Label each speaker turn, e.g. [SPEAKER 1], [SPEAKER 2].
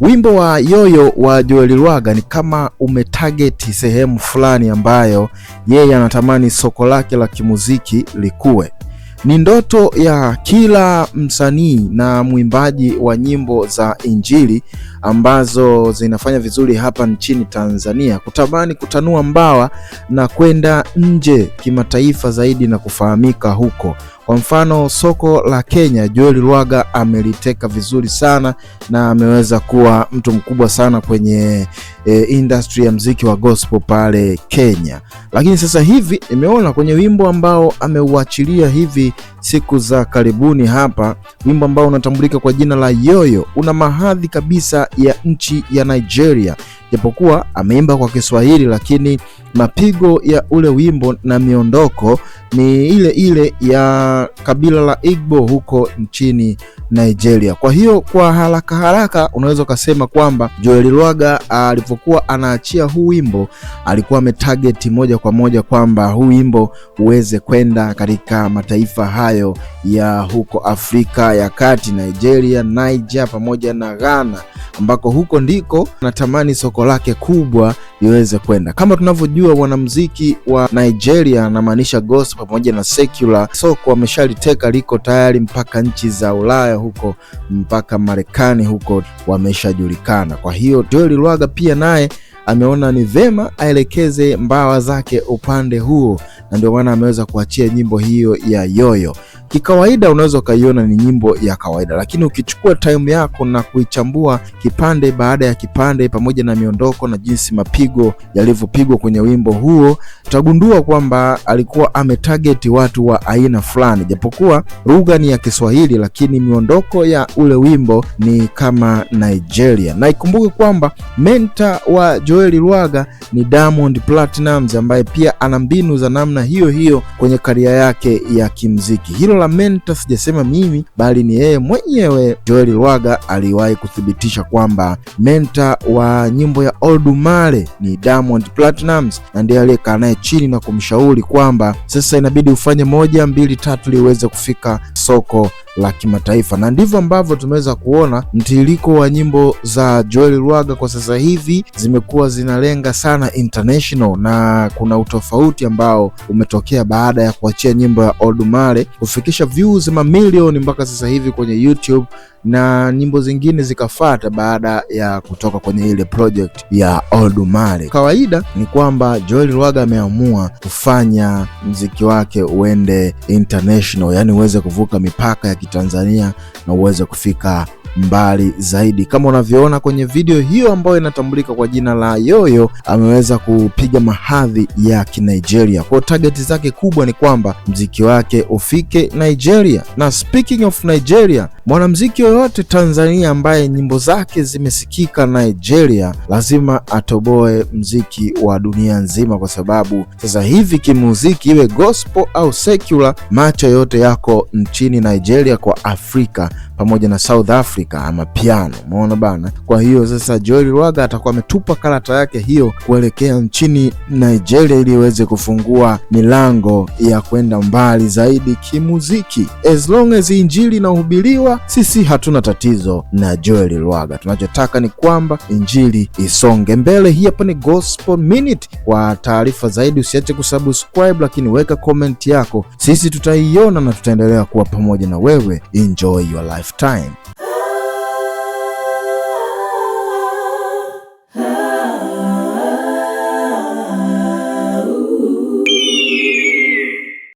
[SPEAKER 1] Wimbo wa Yoyo wa Joel Lwaga ni kama umetarget sehemu fulani ambayo yeye anatamani soko lake la kimuziki likue. Ni ndoto ya kila msanii na mwimbaji wa nyimbo za Injili ambazo zinafanya vizuri hapa nchini Tanzania kutamani kutanua mbawa na kwenda nje kimataifa zaidi na kufahamika huko. Kwa mfano soko la Kenya, Joel Lwaga ameliteka vizuri sana na ameweza kuwa mtu mkubwa sana kwenye industry ya muziki wa gospel pale Kenya. Lakini sasa hivi nimeona kwenye wimbo ambao ameuachilia hivi siku za karibuni hapa, wimbo ambao unatambulika kwa jina la Yoyo, una mahadhi kabisa ya nchi ya Nigeria. Japokuwa ameimba kwa Kiswahili, lakini mapigo ya ule wimbo na miondoko ni ile ile ya kabila la Igbo huko nchini Nigeria. Kwa hiyo kwa haraka unaweza kusema kwamba Joel Lwaga alipokuwa anaachia huu wimbo alikuwa ametarget moja kwa moja kwamba huu wimbo uweze kwenda katika mataifa hayo ya huko Afrika ya Kati, Nigeria, Niger pamoja na Ghana, ambako huko ndiko natamani soko lake kubwa liweze kwenda. Kama tunavyojua wanamuziki wa Nigeria, na maanisha gospel pamoja na secular, soko wameshaliteka liko tayari mpaka nchi za Ulaya huko, mpaka Marekani huko wameshajulikana. Kwa hiyo Joel Lwaga pia naye ameona ni vema aelekeze mbawa zake upande huo, na ndio maana ameweza kuachia nyimbo hiyo ya Yoyo. Kikawaida unaweza ukaiona ni nyimbo ya kawaida, lakini ukichukua time yako na kuichambua kipande baada ya kipande pamoja na miondoko na jinsi mapigo yalivyopigwa kwenye wimbo huo, utagundua kwamba alikuwa ametarget watu wa aina fulani. Japokuwa lugha ni ya Kiswahili, lakini miondoko ya ule wimbo ni kama Nigeria. Na ikumbuke kwamba mentor wa Joel Lwaga ni Diamond Platnumz, ambaye pia ana mbinu za namna hiyo hiyo kwenye karia yake ya kimuziki. Hilo la mentor sijasema mimi, bali ni yeye mwenyewe. Joel Lwaga aliwahi kuthibitisha kwamba mentor wa nyimbo ya Oludumare ni Diamond Platnumz, na ndiye aliyekaa naye chini na kumshauri kwamba sasa inabidi ufanye 1, 2, 3 ili uweze kufika soko la kimataifa. Na ndivyo ambavyo tumeweza kuona mtiririko wa nyimbo za Joel Lwaga kwa sasa hivi zimekuwa zinalenga sana international, na kuna utofauti ambao umetokea baada ya kuachia nyimbo ya Oludumare kufikisha views mamilioni mpaka sasa hivi kwenye YouTube, na nyimbo zingine zikafuata baada ya kutoka kwenye ile project ya Oludumare. Kawaida ni kwamba Joel Lwaga ameamua kufanya muziki wake uende international, yani uweze kuvuka mipaka ya Tanzania na uweze kufika mbali zaidi. Kama unavyoona kwenye video hiyo ambayo inatambulika kwa jina la Yoyo, ameweza kupiga mahadhi ya Kinigeria. Kwa target zake kubwa ni kwamba mziki wake ufike Nigeria. Na speaking of Nigeria, mwanamuziki yoyote Tanzania ambaye nyimbo zake zimesikika Nigeria lazima atoboe mziki wa dunia nzima, kwa sababu sasa hivi kimuziki, iwe gospel au secular, macho yote yako nchini Nigeria kwa Afrika pamoja na South Africa ama piano. Umeona bana? Kwa hiyo sasa Joel Lwaga atakuwa ametupa karata yake hiyo kuelekea nchini Nigeria ili iweze kufungua milango ya kwenda mbali zaidi kimuziki. As long as injili inahubiriwa, sisi hatuna tatizo na Joel Lwaga. Tunachotaka ni kwamba injili isonge mbele. Hii hapa ni Gospel Minute. Kwa taarifa zaidi usiache kusubscribe, lakini weka comment yako, sisi tutaiona na tutaendelea kuwa pamoja na wewe. Enjoy your lifetime.